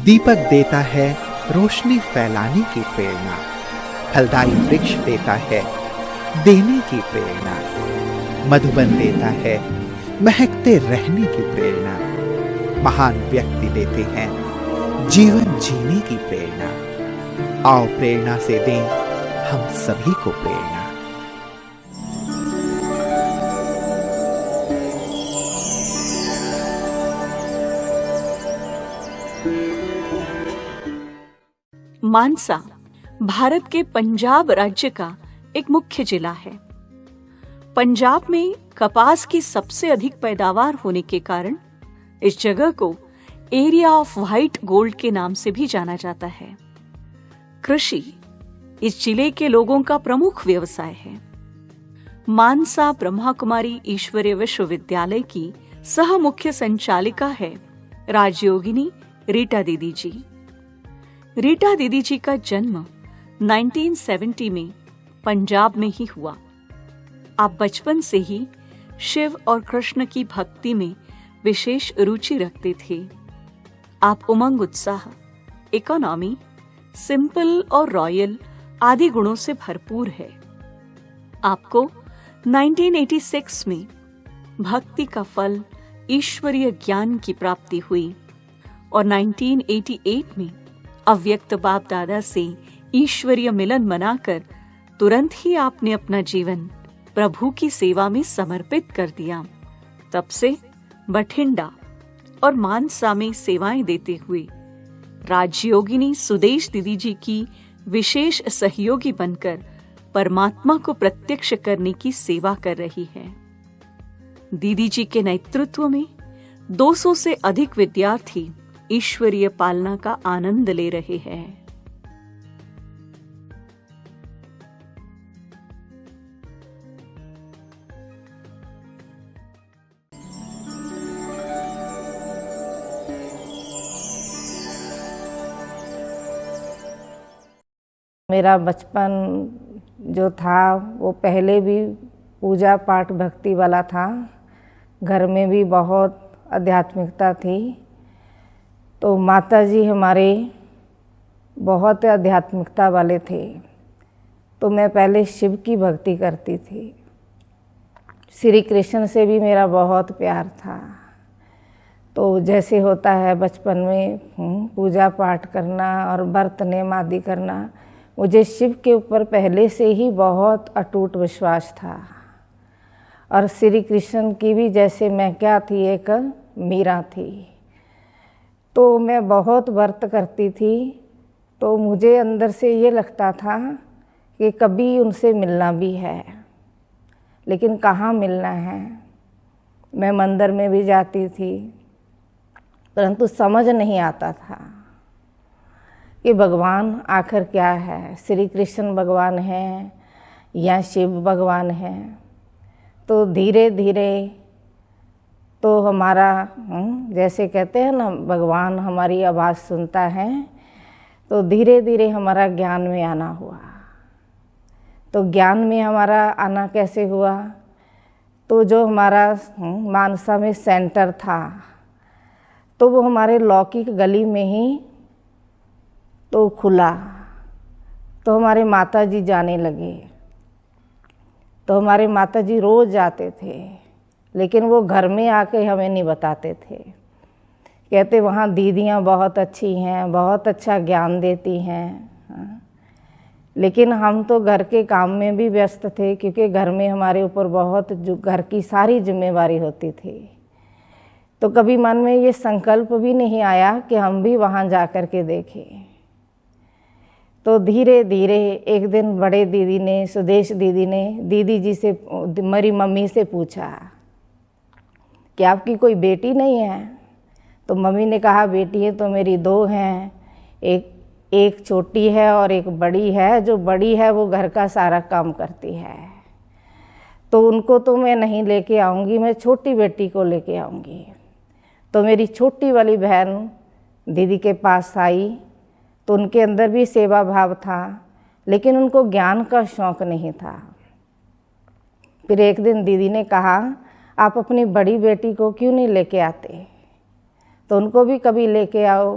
दीपक देता है रोशनी फैलाने की प्रेरणा, फलदायी वृक्ष देता है देने की प्रेरणा, मधुबन देता है महकते रहने की प्रेरणा, महान व्यक्ति देते हैं जीवन जीने की प्रेरणा। आओ प्रेरणा से दें हम सभी को प्रेरणा। मानसा भारत के पंजाब राज्य का एक मुख्य जिला है। पंजाब में कपास की सबसे अधिक पैदावार होने के कारण इस जगह को एरिया ऑफ व्हाइट गोल्ड के नाम से भी जाना जाता है। कृषि इस जिले के लोगों का प्रमुख व्यवसाय है। मानसा ब्रह्मा कुमारी ईश्वरीय विश्वविद्यालय की सह मुख्य संचालिका है राजयोगिनी रीटा दीदी जी। रीटा दीदी जी का जन्म 1970 में पंजाब में ही हुआ। आप बचपन से ही शिव और कृष्ण की भक्ति में विशेष रुचि रखते थे। आप उमंग, उत्साह, इकोनॉमी, सिंपल और रॉयल आदि गुणों से भरपूर है। आपको 1986 में भक्ति का फल ईश्वरीय ज्ञान की प्राप्ति हुई और 1988 में अव्यक्त बाप दादा से ईश्वरीय मिलन मनाकर तुरंत ही आपने अपना जीवन प्रभु की सेवा में समर्पित कर दिया। तब से बठिंडा और मानसा में सेवाएं देते हुए राजयोगिनी सुदेश दीदी जी की विशेष सहयोगी बनकर परमात्मा को प्रत्यक्ष करने की सेवा कर रही है। दीदी जी के नेतृत्व में 200 से अधिक विद्यार्थी ईश्वरीय पालना का आनंद ले रहे हैं। मेरा बचपन जो था वो पहले भी पूजा पाठ भक्ति वाला था। घर में भी बहुत आध्यात्मिकता थी। तो माता जी हमारे बहुत आध्यात्मिकता वाले थे। तो मैं पहले शिव की भक्ति करती थी। श्री कृष्ण से भी मेरा बहुत प्यार था। तो जैसे होता है बचपन में पूजा पाठ करना और व्रत नेम आदि करना, मुझे शिव के ऊपर पहले से ही बहुत अटूट विश्वास था। और श्री कृष्ण की भी जैसे मैं क्या थी, एक मीरा थी। तो मैं बहुत व्रत करती थी। तो मुझे अंदर से ये लगता था कि कभी उनसे मिलना भी है, लेकिन कहाँ मिलना है। मैं मंदिर में भी जाती थी, परंतु समझ नहीं आता था कि भगवान आखिर क्या है, श्री कृष्ण भगवान है या शिव भगवान है। तो धीरे धीरे तो हमारा जैसे कहते हैं ना, भगवान हमारी आवाज़ सुनता है। तो धीरे धीरे हमारा ज्ञान में आना हुआ। तो ज्ञान में हमारा आना कैसे हुआ, तो जो हमारा मानसा में सेंटर था, तो वो हमारे लौकिक गली में ही तो खुला। तो हमारे माता जी जाने लगे। तो हमारे माता जी रोज़ जाते थे, लेकिन वो घर में आके हमें नहीं बताते थे। कहते वहाँ दीदियाँ बहुत अच्छी हैं, बहुत अच्छा ज्ञान देती हैं। लेकिन हम तो घर के काम में भी व्यस्त थे, क्योंकि घर में हमारे ऊपर बहुत घर की सारी जिम्मेवारी होती थी। तो कभी मन में ये संकल्प भी नहीं आया कि हम भी वहाँ जा कर के देखें। तो धीरे धीरे एक दिन बड़े दीदी ने, सुदेश दीदी ने दीदी जी से, मेरी मम्मी से पूछा कि आपकी कोई बेटी नहीं है। तो मम्मी ने कहा बेटियाँ तो मेरी 2 हैं, एक छोटी है और एक बड़ी है। जो बड़ी है वो घर का सारा काम करती है। तो उनको तो मैं नहीं लेके आऊँगी, मैं छोटी बेटी को लेके आऊँगी। तो मेरी छोटी वाली बहन दीदी के पास आई। तो उनके अंदर भी सेवा भाव था, लेकिन उनको ज्ञान का शौक़ नहीं था। फिर एक दिन दीदी ने कहा आप अपनी बड़ी बेटी को क्यों नहीं लेके आते, तो उनको भी कभी लेके आओ।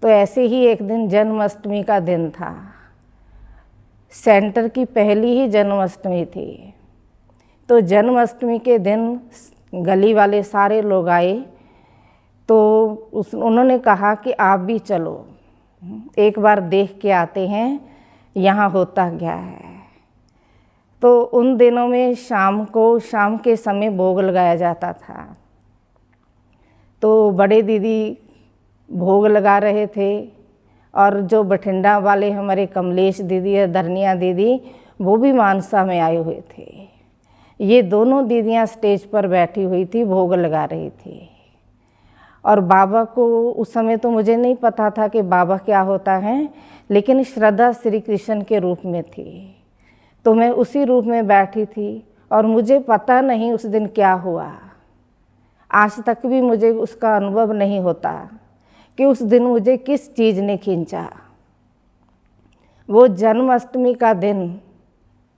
तो ऐसे ही एक दिन जन्माष्टमी का दिन था। सेंटर की पहली ही जन्माष्टमी थी। तो जन्माष्टमी के दिन गली वाले सारे लोग आए, तो उन्होंने कहा कि आप भी चलो, एक बार देख के आते हैं यहाँ होता क्या है। तो उन दिनों में शाम के समय भोग लगाया जाता था। तो बड़े दीदी भोग लगा रहे थे, और जो बठिंडा वाले हमारे कमलेश दीदी या धरनिया दीदी, वो भी मानसा में आए हुए थे। ये दोनों दीदियाँ स्टेज पर बैठी हुई थी, भोग लगा रही थी। और बाबा को उस समय तो मुझे नहीं पता था कि बाबा क्या होता है, लेकिन श्रद्धा श्री कृष्ण के रूप में थी। तो मैं उसी रूप में बैठी थी, और मुझे पता नहीं उस दिन क्या हुआ। आज तक भी मुझे उसका अनुभव नहीं होता कि उस दिन मुझे किस चीज़ ने खींचा। वो जन्माष्टमी का दिन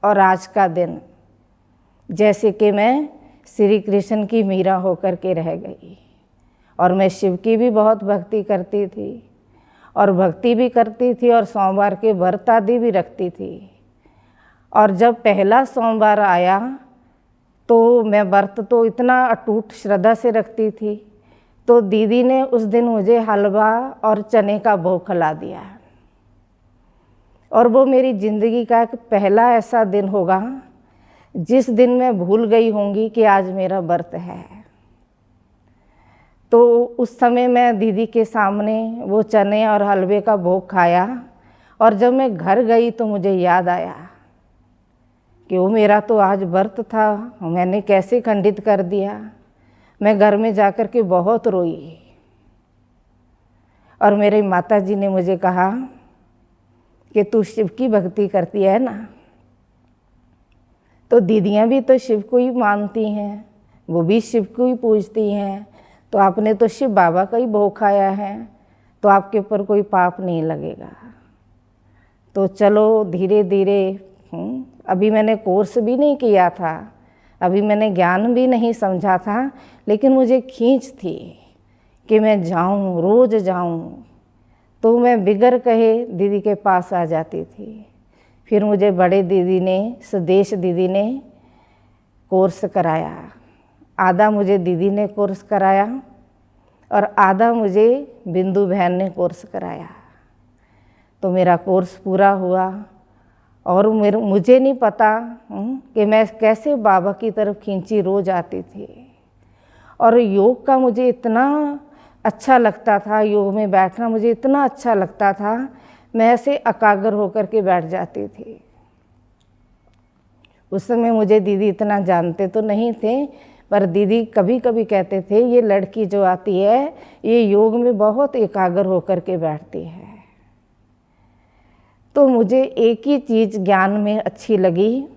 और आज का दिन, जैसे कि मैं श्री कृष्ण की मीरा होकर के रह गई। और मैं शिव की भी बहुत भक्ति करती थी, और भक्ति भी करती थी, और सोमवार के व्रत आदि भी रखती थी। और जब पहला सोमवार आया तो मैं व्रत तो इतना अटूट श्रद्धा से रखती थी, तो दीदी ने उस दिन मुझे हलवा और चने का भोग खिला दिया। और वो मेरी ज़िंदगी का एक पहला ऐसा दिन होगा जिस दिन मैं भूल गई होंगी कि आज मेरा व्रत है। तो उस समय मैं दीदी के सामने वो चने और हलवे का भोग खाया, और जब मैं घर गई तो मुझे याद आया कि वो मेरा तो आज व्रत था, मैंने कैसे खंडित कर दिया। मैं घर में जाकर के बहुत रोई, और मेरी माता जी ने मुझे कहा कि तू शिव की भक्ति करती है ना, तो दीदियाँ भी तो शिव को ही मानती हैं, वो भी शिव को ही पूजती हैं, तो आपने तो शिव बाबा का ही भोग खाया है, तो आपके ऊपर कोई पाप नहीं लगेगा। तो चलो धीरे धीरे, अभी मैंने कोर्स भी नहीं किया था, अभी मैंने ज्ञान भी नहीं समझा था, लेकिन मुझे खींच थी कि मैं जाऊं, रोज़ जाऊं। तो मैं बिगर कहे दीदी के पास आ जाती थी। फिर मुझे बड़े दीदी ने, सुदेश दीदी ने कोर्स कराया। आधा मुझे दीदी ने कोर्स कराया, और आधा मुझे बिंदु बहन ने कोर्स कराया। तो मेरा कोर्स पूरा हुआ, और मुझे नहीं पता कि मैं कैसे बाबा की तरफ खींची रोज आती थी। और योग का मुझे इतना अच्छा लगता था, योग में बैठना मुझे इतना अच्छा लगता था, मैं ऐसे एकाग्र होकर के बैठ जाती थी। उस समय मुझे दीदी इतना जानते तो नहीं थे, पर दीदी कभी कभी कहते थे ये लड़की जो आती है ये योग में बहुत एकाग्र होकर के बैठती है। तो मुझे एक ही चीज़ ज्ञान में अच्छी लगी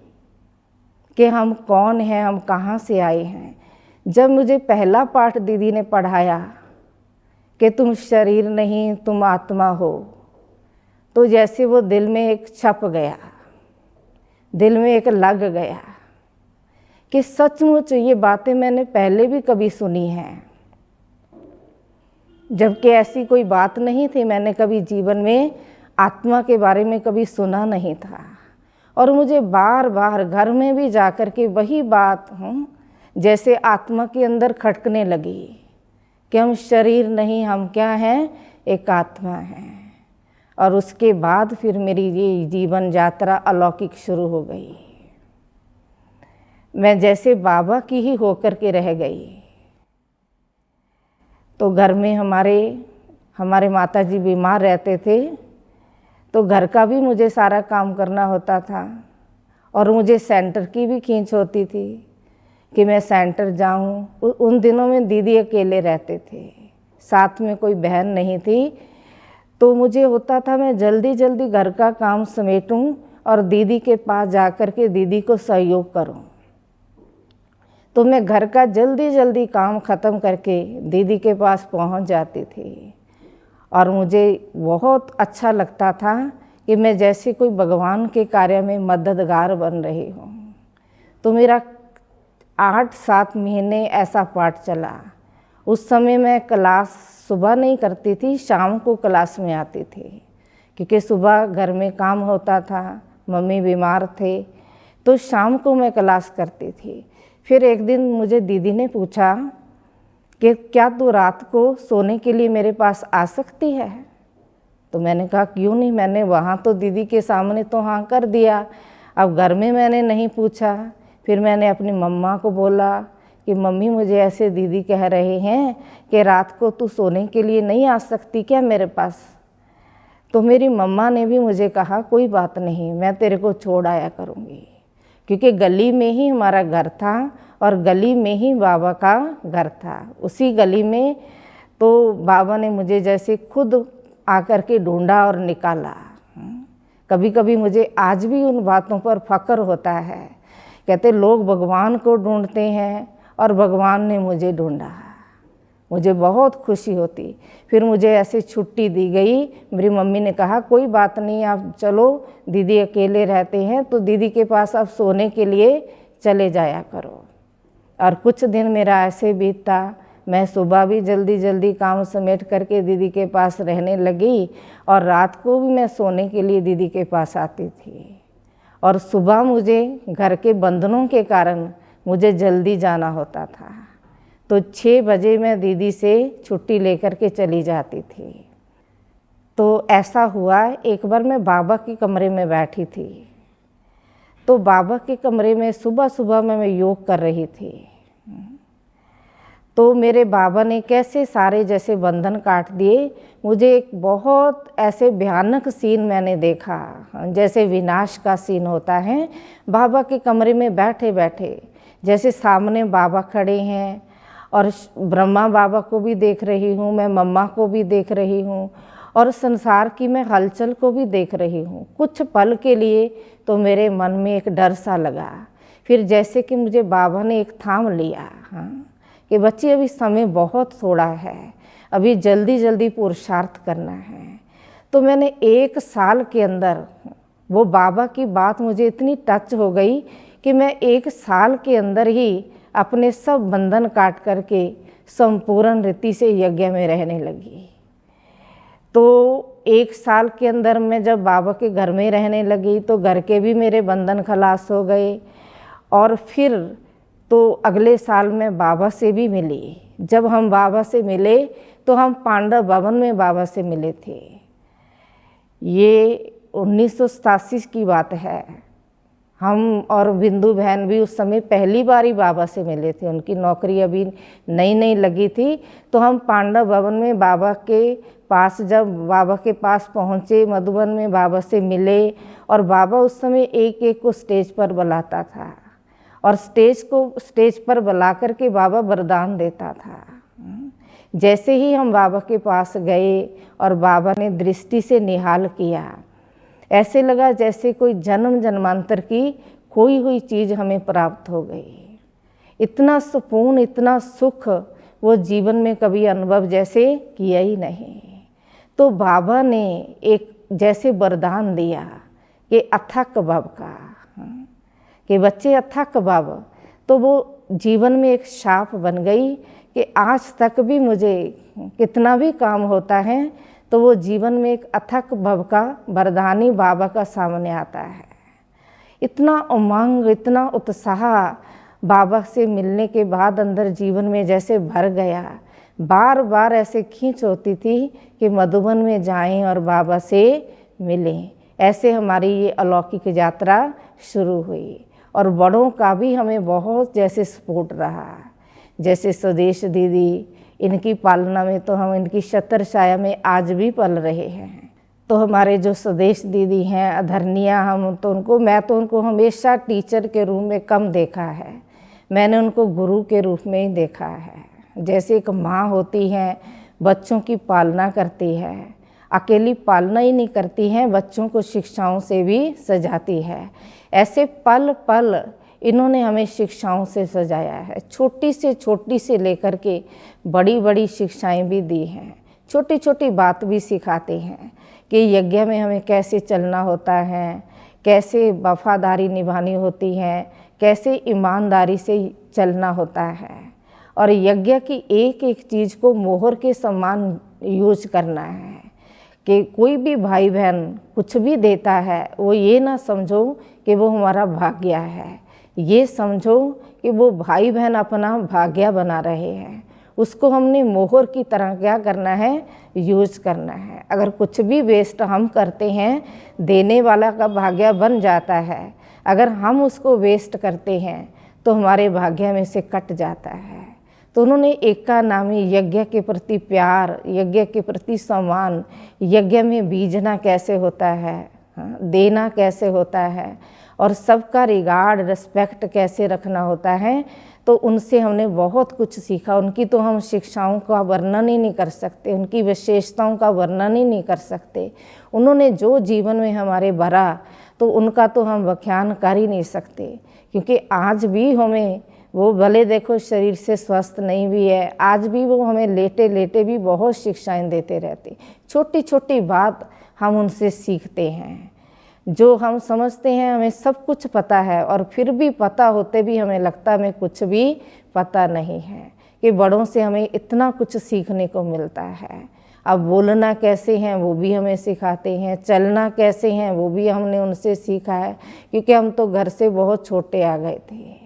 कि हम कौन हैं, हम कहाँ से आए हैं। जब मुझे पहला पाठ दीदी ने पढ़ाया कि तुम शरीर नहीं तुम आत्मा हो, तो जैसे वो दिल में एक छप गया, दिल में एक लग गया कि सचमुच ये बातें मैंने पहले भी कभी सुनी हैं, जबकि ऐसी कोई बात नहीं थी। मैंने कभी जीवन में आत्मा के बारे में कभी सुना नहीं था, और मुझे बार बार घर में भी जाकर के वही बात जैसे आत्मा के अंदर खटकने लगी कि हम शरीर नहीं, हम क्या हैं, एक आत्मा है। और उसके बाद फिर मेरी ये जीवन यात्रा अलौकिक शुरू हो गई। मैं जैसे बाबा की ही होकर के रह गई। तो घर में हमारे माताजी बीमार रहते थे, तो घर का भी मुझे सारा काम करना होता था, और मुझे सेंटर की भी खींच होती थी कि मैं सेंटर जाऊं। उन दिनों में दीदी अकेले रहते थे, साथ में कोई बहन नहीं थी, तो मुझे होता था मैं जल्दी जल्दी घर का काम समेटूं और दीदी के पास जाकर के दीदी को सहयोग करूं। तो मैं घर का जल्दी जल्दी काम ख़त्म करके दीदी के पास पहुंच जाती थी, और मुझे बहुत अच्छा लगता था कि मैं जैसे कोई भगवान के कार्य में मददगार बन रही हूँ। तो मेरा 8-7 महीने ऐसा पाठ चला। उस समय मैं क्लास सुबह नहीं करती थी, शाम को क्लास में आती थी, क्योंकि सुबह घर में काम होता था, मम्मी बीमार थे, तो शाम को मैं क्लास करती थी। फिर एक दिन मुझे दीदी ने पूछा कि क्या तू रात को सोने के लिए मेरे पास आ सकती है? तो मैंने कहा क्यों नहीं, मैंने वहाँ तो दीदी के सामने तो हाँ कर दिया, अब घर में मैंने नहीं पूछा। फिर मैंने अपनी मम्मा को बोला कि मम्मी मुझे ऐसे दीदी कह रहे हैं कि रात को तू सोने के लिए नहीं आ सकती क्या मेरे पास? तो मेरी मम्मा ने भी मुझे कहा कोई बात नहीं, मैं तेरे को छोड़ आया करूँगी, क्योंकि गली में ही हमारा घर था और गली में ही बाबा का घर था। उसी गली में तो बाबा ने मुझे जैसे खुद आकर के ढूंढा और निकाला। कभी कभी मुझे आज भी उन बातों पर फक्र होता है। कहते लोग भगवान को ढूंढते हैं और भगवान ने मुझे ढूंढा, मुझे बहुत खुशी होती। फिर मुझे ऐसे छुट्टी दी गई, मेरी मम्मी ने कहा कोई बात नहीं, आप चलो, दीदी अकेले रहते हैं तो दीदी के पास आप सोने के लिए चले जाया करो। और कुछ दिन मेरा ऐसे बीता, मैं सुबह भी जल्दी जल्दी काम समेट करके दीदी के पास रहने लगी और रात को भी मैं सोने के लिए दीदी के पास आती थी। और सुबह मुझे घर के बंधनों के कारण मुझे जल्दी जाना होता था, तो 6 बजे मैं दीदी से छुट्टी लेकर के चली जाती थी। तो ऐसा हुआ, एक बार मैं बाबा के कमरे में बैठी थी, तो बाबा के कमरे में सुबह सुबह मैं योग कर रही थी। तो मेरे बाबा ने कैसे सारे जैसे बंधन काट दिए। मुझे एक बहुत ऐसे भयानक सीन मैंने देखा, जैसे विनाश का सीन होता है। बाबा के कमरे में बैठे बैठे जैसे सामने बाबा खड़े हैं और ब्रह्मा बाबा को भी देख रही हूँ, मैं मम्मा को भी देख रही हूँ और संसार की मैं हलचल को भी देख रही हूँ। कुछ पल के लिए तो मेरे मन में एक डर सा लगा। फिर जैसे कि मुझे बाबा ने एक थाम लिया, हाँ, कि बच्ची अभी समय बहुत थोड़ा है, अभी जल्दी जल्दी पुरुषार्थ करना है। तो मैंने 1 साल के अंदर वो बाबा की बात मुझे इतनी टच हो गई कि मैं 1 साल के अंदर ही अपने सब बंधन काट करके संपूर्ण रीति से यज्ञ में रहने लगी। तो 1 साल के अंदर मैं जब बाबा के घर में रहने लगी तो घर के भी मेरे बंधन खलास हो गए। और फिर तो अगले साल मैं बाबा से भी मिली। जब हम बाबा से मिले तो हम पांडव भवन में बाबा से मिले थे। ये 1987 की बात है। हम और बिंदु बहन भी उस समय पहली बार ही बाबा से मिले थे। उनकी नौकरी अभी नई नई लगी थी। तो हम पांडव भवन में बाबा के पास, जब बाबा के पास पहुँचे, मधुबन में बाबा से मिले और बाबा उस समय एक एक को स्टेज पर बुलाता था और स्टेज पर बुला करके बाबा वरदान देता था। जैसे ही हम बाबा के पास गए और बाबा ने दृष्टि से निहाल किया, ऐसे लगा जैसे कोई जन्म जन्मांतर की खोई हुई चीज़ हमें प्राप्त हो गई। इतना सुकून, इतना सुख वो जीवन में कभी अनुभव जैसे किया ही नहीं। तो बाबा ने एक जैसे वरदान दिया कि अथक कबाब का, कि बच्चे अथक कबाब। तो वो जीवन में एक शाप बन गई कि आज तक भी मुझे कितना भी काम होता है तो वो जीवन में एक अथक भव का वरदानी बाबा का सामने आता है। इतना उमंग, इतना उत्साह बाबा से मिलने के बाद अंदर जीवन में जैसे भर गया। बार बार ऐसे खींच होती थी कि मधुबन में जाएं और बाबा से मिलें। ऐसे हमारी ये अलौकिक यात्रा शुरू हुई और बड़ों का भी हमें बहुत जैसे सपोर्ट रहा। जैसे स्वदेश दीदी, इनकी पालना में तो हम इनकी छत्र छाया में आज भी पल रहे हैं। तो हमारे जो स्वदेश दीदी हैं अधरनिया, मैं तो उनको हमेशा टीचर के रूप में कम देखा है। मैंने उनको गुरु के रूप में ही देखा है। जैसे एक माँ होती है, बच्चों की पालना करती है, अकेली पालना ही नहीं करती हैं, बच्चों को शिक्षाओं से भी सजाती है। ऐसे पल पल इन्होंने हमें शिक्षाओं से सजाया है। छोटी से लेकर के बड़ी बड़ी शिक्षाएं भी दी हैं। छोटी छोटी बात भी सिखाते हैं कि यज्ञ में हमें कैसे चलना होता है, कैसे वफादारी निभानी होती है, कैसे ईमानदारी से चलना होता है। और यज्ञ की एक एक चीज़ को मोहर के समान यूज करना है कि कोई भी भाई बहन कुछ भी देता है वो ये ना समझो कि वो हमारा भाग्य है, ये समझो कि वो भाई बहन अपना भाग्य बना रहे हैं। उसको हमने मोहर की तरह क्या करना है, यूज करना है। अगर कुछ भी वेस्ट हम करते हैं, देने वाला का भाग्य बन जाता है। अगर हम उसको वेस्ट करते हैं तो हमारे भाग्य में से कट जाता है। तो उन्होंने एका नामी यज्ञ के प्रति प्यार, यज्ञ के प्रति सम्मान, यज्ञ में बीजना कैसे होता है, देना कैसे होता है और सबका रिगार्ड रिस्पेक्ट कैसे रखना होता है, तो उनसे हमने बहुत कुछ सीखा। उनकी तो हम शिक्षाओं का वर्णन ही नहीं कर सकते, उनकी विशेषताओं का वर्णन ही नहीं कर सकते। उन्होंने जो जीवन में हमारे भरा तो उनका तो हम व्याख्यान कर ही नहीं सकते, क्योंकि आज भी हमें वो भले देखो शरीर से स्वस्थ नहीं भी है, आज भी वो हमें लेटे लेटे भी बहुत शिक्षाएं देते रहते। छोटी छोटी बात हम उनसे सीखते हैं। जो हम समझते हैं हमें सब कुछ पता है और फिर भी पता होते भी हमें लगता है हमें कुछ भी पता नहीं है, कि बड़ों से हमें इतना कुछ सीखने को मिलता है। अब बोलना कैसे हैं वो भी हमें सिखाते हैं, चलना कैसे हैं वो भी हमने उनसे सीखा है, क्योंकि हम तो घर से बहुत छोटे आ गए थे।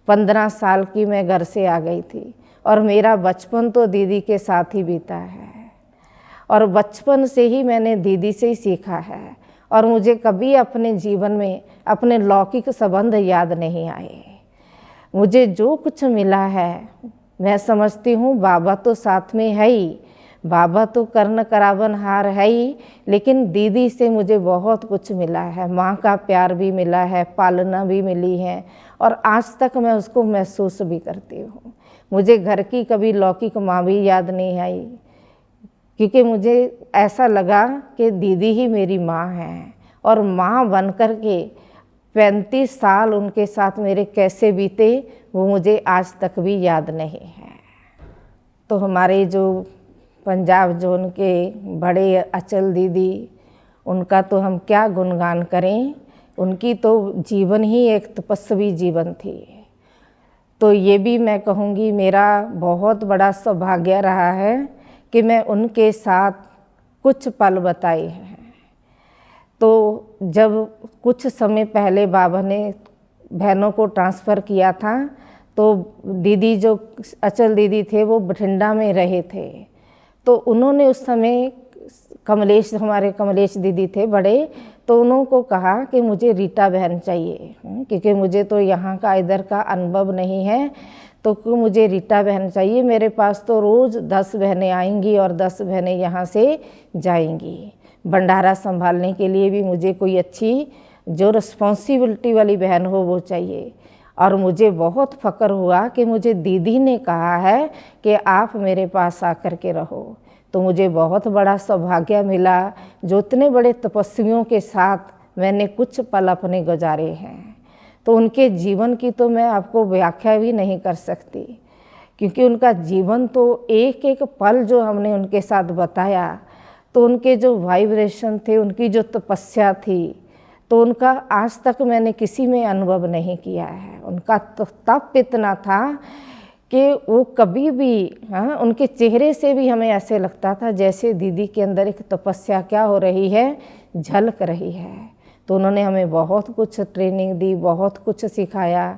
15 साल की मैं घर से आ गई थी और मेरा बचपन तो दीदी के साथ ही बीता है और बचपन से ही मैंने दीदी से ही सीखा है। और मुझे कभी अपने जीवन में अपने लौकिक संबंध याद नहीं आए। मुझे जो कुछ मिला है मैं समझती हूँ बाबा तो साथ में है ही, बाबा तो कर्ण करावन हार है ही, लेकिन दीदी से मुझे बहुत कुछ मिला है। माँ का प्यार भी मिला है, पालना भी मिली है और आज तक मैं उसको महसूस भी करती हूँ। मुझे घर की कभी लौकिक माँ भी याद नहीं आई, क्योंकि मुझे ऐसा लगा कि दीदी ही मेरी माँ है। और माँ बन कर के 35 साल उनके साथ मेरे कैसे बीते वो मुझे आज तक भी याद नहीं है। तो हमारे जो पंजाब जोन के बड़े अचल दीदी, उनका तो हम क्या गुणगान करें। उनकी तो जीवन ही एक तपस्वी जीवन थी। तो ये भी मैं कहूँगी मेरा बहुत बड़ा सौभाग्य रहा है कि मैं उनके साथ कुछ पल बताए हैं। तो जब कुछ समय पहले बाबा ने बहनों को ट्रांसफ़र किया था तो दीदी जो अचल दीदी थे वो बठिंडा में रहे थे। तो उन्होंने उस समय कमलेश, हमारे कमलेश दीदी थे बड़े, तो उनको कहा कि मुझे रीटा बहन चाहिए, क्योंकि मुझे तो यहाँ का इधर का अनुभव नहीं है, तो मुझे रीटा बहन चाहिए। मेरे पास तो रोज़ 10 बहनें आएंगी और 10 बहनें यहाँ से जाएंगी। भंडारा संभालने के लिए भी मुझे कोई अच्छी जो रिस्पॉन्सिबिलिटी वाली बहन हो वो चाहिए। और मुझे बहुत फ़ख्र हुआ कि मुझे दीदी ने कहा है कि आप मेरे पास आकर के रहो। तो मुझे बहुत बड़ा सौभाग्य मिला, जो इतने बड़े तपस्वियों के साथ मैंने कुछ पल अपने गुजारे हैं। तो उनके जीवन की तो मैं आपको व्याख्या भी नहीं कर सकती, क्योंकि उनका जीवन तो एक एक पल जो हमने उनके साथ बताया, तो उनके जो वाइब्रेशन थे, उनकी जो तपस्या थी, तो उनका आज तक मैंने किसी में अनुभव नहीं किया है। उनका तो तप इतना था कि वो कभी भी, उनके चेहरे से भी हमें ऐसे लगता था जैसे दीदी के अंदर एक तपस्या क्या हो रही है, झलक रही है। तो उन्होंने हमें बहुत कुछ ट्रेनिंग दी, बहुत कुछ सिखाया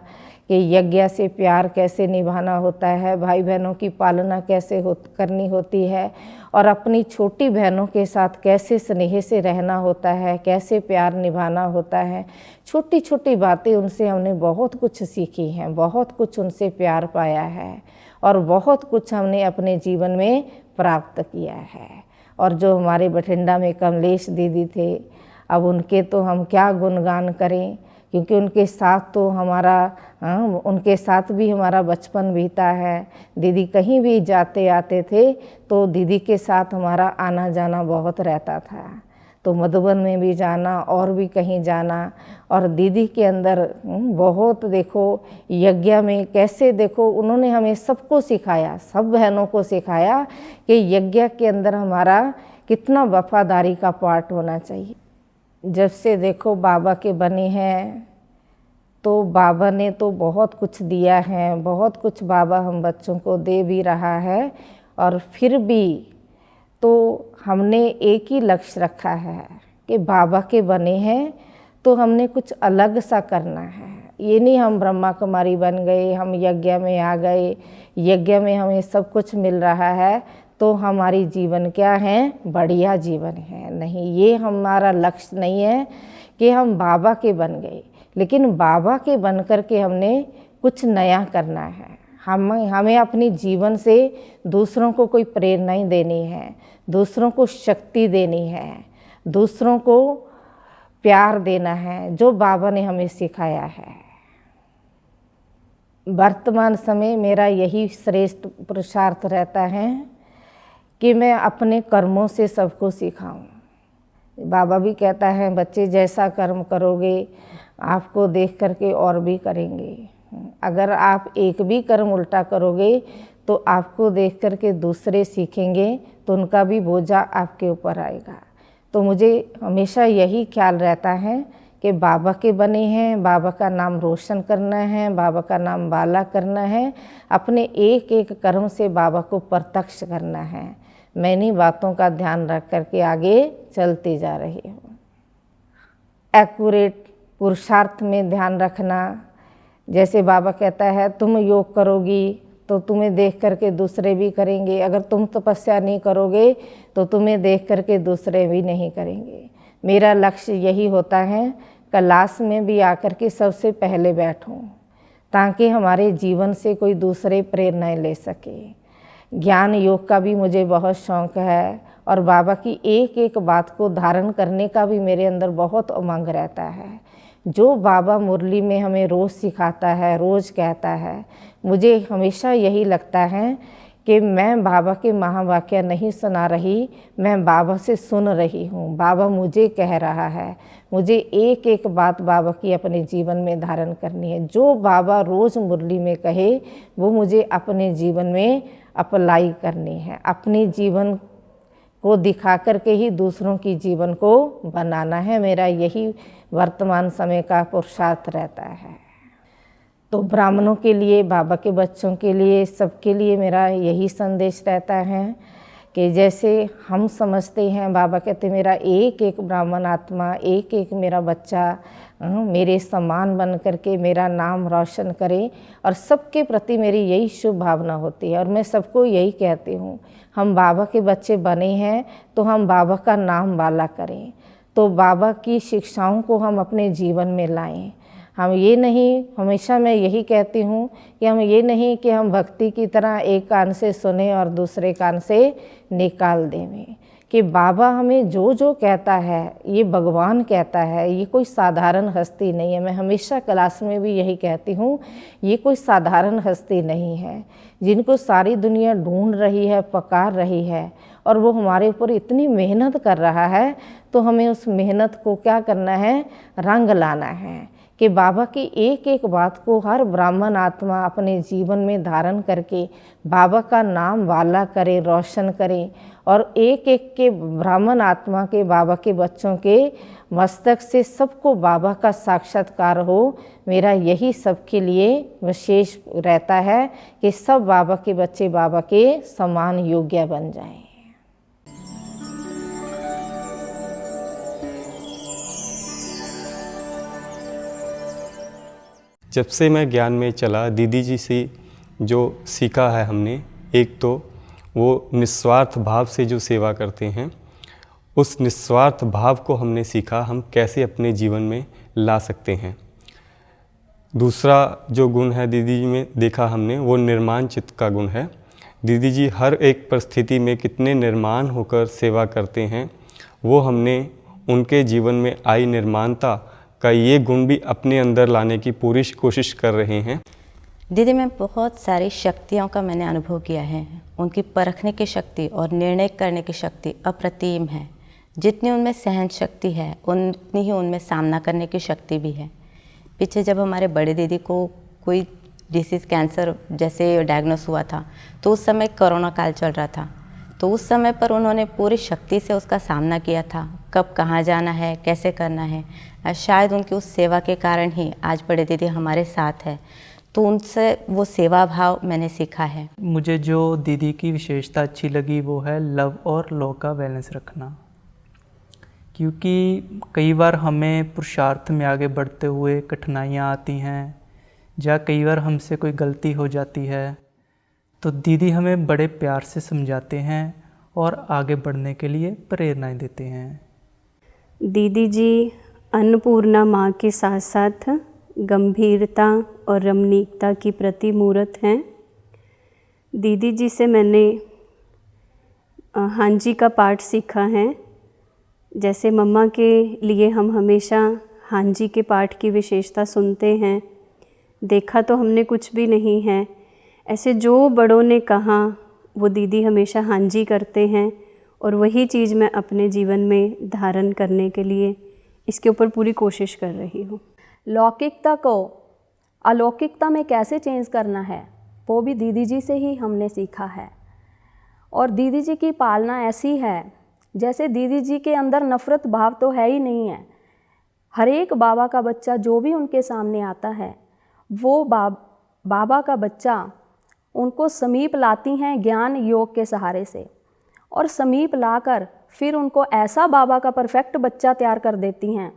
कि यज्ञ से प्यार कैसे निभाना होता है, भाई बहनों की पालना कैसे करनी होती है, और अपनी छोटी बहनों के साथ कैसे स्नेह से रहना होता है, कैसे प्यार निभाना होता है। छोटी छोटी बातें उनसे हमने बहुत कुछ सीखी हैं, बहुत कुछ उनसे प्यार पाया है और बहुत कुछ हमने अपने जीवन में प्राप्त किया है। और जो हमारे बठिंडा में कमलेश दीदी थे, अब उनके तो हम क्या गुणगान करें, क्योंकि उनके साथ तो उनके साथ भी हमारा बचपन बीता है। दीदी कहीं भी जाते आते थे तो दीदी के साथ हमारा आना जाना बहुत रहता था। तो मधुबन में भी जाना और भी कहीं जाना, और दीदी के अंदर बहुत देखो यज्ञ में कैसे देखो उन्होंने हमें सबको सिखाया, सब बहनों को सिखाया कि यज्ञ के अंदर हमारा कितना वफादारी का पार्ट होना चाहिए। जब से देखो बाबा के बने हैं तो बाबा ने तो बहुत कुछ दिया है, बहुत कुछ बाबा हम बच्चों को दे भी रहा है। और फिर भी तो हमने एक ही लक्ष्य रखा है कि बाबा के बने हैं तो हमने कुछ अलग सा करना है। ये नहीं हम ब्रह्मा कुमारी बन गए, हम यज्ञ में आ गए, यज्ञ में हमें सब कुछ मिल रहा है तो हमारी जीवन क्या है, बढ़िया जीवन है। नहीं, ये हमारा लक्ष्य नहीं है कि हम बाबा के बन गए, लेकिन बाबा के बन कर के हमने कुछ नया करना है। हमें अपनी जीवन से दूसरों को कोई प्रेरणा देनी है, दूसरों को शक्ति देनी है, दूसरों को प्यार देना है, जो बाबा ने हमें सिखाया है। वर्तमान समय मेरा यही श्रेष्ठ पुरुषार्थ रहता है कि मैं अपने कर्मों से सबको सिखाऊं। बाबा भी कहता है बच्चे जैसा कर्म करोगे आपको देख करके और भी करेंगे। अगर आप एक भी कर्म उल्टा करोगे तो आपको देख करके दूसरे सीखेंगे तो उनका भी बोझा आपके ऊपर आएगा। तो मुझे हमेशा यही ख्याल रहता है कि बाबा के बने हैं, बाबा का नाम रोशन करना है, बाबा का नाम वाला करना है, अपने एक एक कर्म से बाबा को प्रत्यक्ष करना है। मैं इन्हीं बातों का ध्यान रख करके आगे चलती जा रही हूँ। एक्यूरेट पुरुषार्थ में ध्यान रखना, जैसे बाबा कहता है तुम योग करोगी तो तुम्हें देख करके दूसरे भी करेंगे, अगर तुम तपस्या नहीं करोगे तो तुम्हें देख करके दूसरे भी नहीं करेंगे। मेरा लक्ष्य यही होता है क्लास में भी आकर के सबसे पहले बैठूं ताकि हमारे जीवन से कोई दूसरे प्रेरणाएं ले सके। ज्ञान योग का भी मुझे बहुत शौक़ है और बाबा की एक एक बात को धारण करने का भी मेरे अंदर बहुत उमंग रहता है। जो बाबा मुरली में हमें रोज़ सिखाता है, रोज़ कहता है, मुझे हमेशा यही लगता है कि मैं बाबा के महावाक्य नहीं सुना रही, मैं बाबा से सुन रही हूँ। बाबा मुझे कह रहा है, मुझे एक एक बात बाबा की अपने जीवन में धारण करनी है। जो बाबा रोज़ मुरली में कहे वो मुझे अपने जीवन में अप्लाई करनी है। अपने जीवन को दिखा करके ही दूसरों की जीवन को बनाना है। मेरा यही वर्तमान समय का पुरुषार्थ रहता है। तो ब्राह्मणों के लिए, बाबा के बच्चों के लिए, सबके लिए मेरा यही संदेश रहता है कि जैसे हम समझते हैं, बाबा कहते मेरा एक एक ब्राह्मण आत्मा, एक एक मेरा बच्चा मेरे समान बन करके मेरा नाम रोशन करे, और सबके प्रति मेरी यही शुभ भावना होती है। और मैं सबको यही कहती हूँ, हम बाबा के बच्चे बने हैं तो हम बाबा का नाम वाला करें, तो बाबा की शिक्षाओं को हम अपने जीवन में लाएं। हम ये नहीं, हमेशा मैं यही कहती हूँ कि हम ये नहीं कि हम भक्ति की तरह एक कान से सुने और दूसरे कान से निकाल दें, कि बाबा हमें जो जो कहता है ये भगवान कहता है, ये कोई साधारण हस्ती नहीं है। मैं हमेशा क्लास में भी यही कहती हूँ, ये कोई साधारण हस्ती नहीं है जिनको सारी दुनिया ढूंढ रही है, पकार रही है, और वो हमारे ऊपर इतनी मेहनत कर रहा है। तो हमें उस मेहनत को क्या करना है, रंग लाना है कि बाबा की एक एक बात को हर ब्राह्मण आत्मा अपने जीवन में धारण करके बाबा का नाम वाला करे, रोशन करे, और एक एक के ब्राह्मण आत्मा के, बाबा के बच्चों के मस्तक से सबको बाबा का साक्षात्कार हो। मेरा यही सबके लिए विशेष रहता है कि सब बाबा के बच्चे बाबा के समान योग्य बन जाएं। जब से मैं ज्ञान में चला, दीदी जी से जो सीखा है हमने, एक तो वो निस्वार्थ भाव से जो सेवा करते हैं, उस निस्वार्थ भाव को हमने सीखा हम कैसे अपने जीवन में ला सकते हैं। दूसरा जो गुण है दीदी जी में देखा हमने, वो निर्माण चित्त का गुण है। दीदी जी हर एक परिस्थिति में कितने निर्माण होकर सेवा करते हैं, वो हमने उनके जीवन में आई निर्माणता का ये गुण भी अपने अंदर लाने की पूरी कोशिश कर रहे हैं। दीदी में बहुत सारी शक्तियों का मैंने अनुभव किया है। उनकी परखने की शक्ति और निर्णय करने की शक्ति अप्रतिम है। जितनी उनमें सहन शक्ति है उतनी ही उनमें सामना करने की शक्ति भी है। पीछे जब हमारे बड़े दीदी को कोई डिसीज़ कैंसर जैसे डायग्नोस हुआ था, तो उस समय कोरोना काल चल रहा था। तो उस समय पर उन्होंने पूरी शक्ति से उसका सामना किया था, कब कहाँ जाना है, कैसे करना है। शायद उनकी उस सेवा के कारण ही आज बड़े दीदी हमारे साथ है, तो उनसे वो सेवा भाव मैंने सीखा है। मुझे जो दीदी की विशेषता अच्छी लगी वो है लव और लॉ का बैलेंस रखना, क्योंकि कई बार हमें पुरुषार्थ में आगे बढ़ते हुए कठिनाइयाँ आती हैं या कई बार हमसे कोई गलती हो जाती है, तो दीदी हमें बड़े प्यार से समझाते हैं और आगे बढ़ने के लिए प्रेरणाएं देते हैं। दीदी जी अन्नपूर्णा माँ के साथ साथ गंभीरता और रमणीकता की प्रतिमूर्त हैं। दीदी जी से मैंने हाँ जी का पाठ सीखा है। जैसे मम्मा के लिए हम हमेशा हाँ जी के पाठ की विशेषता सुनते हैं, देखा तो हमने कुछ भी नहीं है, ऐसे जो बड़ों ने कहा वो दीदी हमेशा हाँ जी करते हैं और वही चीज़ मैं अपने जीवन में धारण करने के लिए इसके ऊपर पूरी कोशिश कर रही हूँ। लौकिकता को अलौकिकता में कैसे चेंज करना है वो भी दीदी जी से ही हमने सीखा है। और दीदी जी की पालना ऐसी है जैसे दीदी जी के अंदर नफ़रत भाव तो है ही नहीं है। हर एक बाबा का बच्चा जो भी उनके सामने आता है वो बाबा का बच्चा उनको समीप लाती हैं ज्ञान योग के सहारे से, और समीप लाकर फिर उनको ऐसा बाबा का परफेक्ट बच्चा तैयार कर देती हैं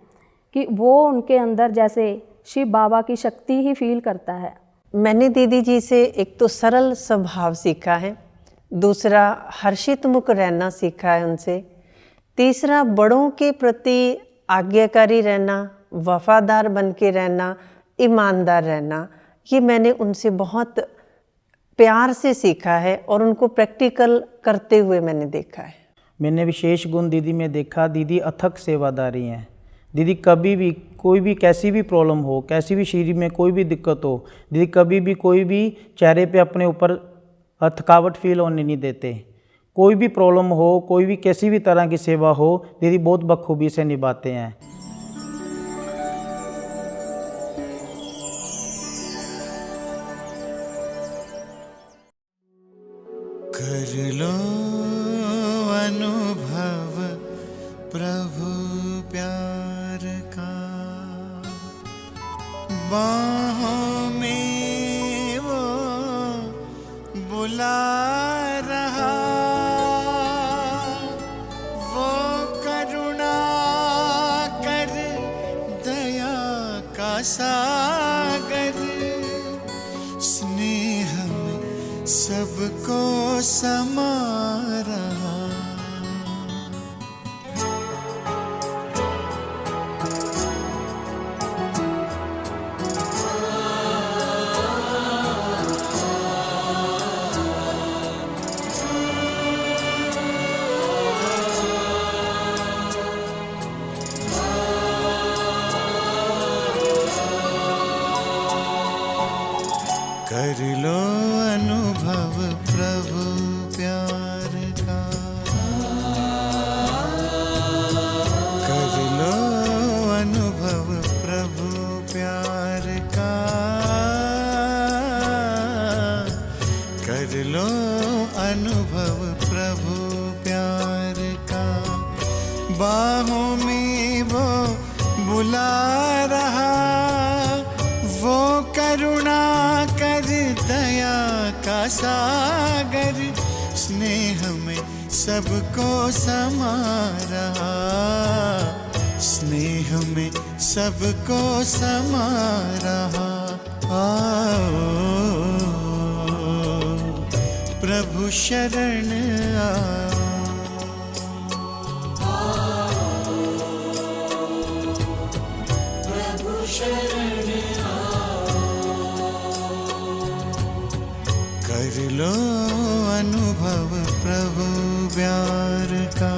कि वो उनके अंदर जैसे शिव बाबा की शक्ति ही फील करता है। मैंने दीदी जी से एक तो सरल स्वभाव सीखा है, दूसरा हर्षित मुख रहना सीखा है उनसे, तीसरा बड़ों के प्रति आज्ञाकारी रहना, वफादार बन के रहना, ईमानदार रहना, ये मैंने उनसे बहुत प्यार से सीखा है और उनको प्रैक्टिकल करते हुए मैंने देखा है। मैंने विशेष गुण दीदी में देखा, दीदी अथक सेवादारी हैं। दीदी कभी भी कोई भी कैसी भी प्रॉब्लम हो, कैसी भी शरीर में कोई भी दिक्कत हो, दीदी कभी भी कोई भी चेहरे पे अपने ऊपर थकावट फील होने नहीं देते। कोई भी प्रॉब्लम हो, कोई भी कैसी भी तरह की सेवा हो, दीदी बहुत बखूबी से निभाते हैं। कर लो अनुभव प्रभु प्यार का, बाहों में वो बुला रहा, वो करुणा कर दया का सागर, स्नेह में सबको समा रहा। कर लो अनुभव प्रभु प्यार का, कर लो अनुभव प्रभु प्यार का, कर लो अनुभव प्रभु प्यार का, बाहों में वो बुला रहा, वो करुणा कर दया का सागर, स्नेह में सबको समा रहा, स्नेह में सबको समा रहा। आओ प्रभु शरण आओ, प्रभु शरण कर लो अनुभव प्रभु प्यार का।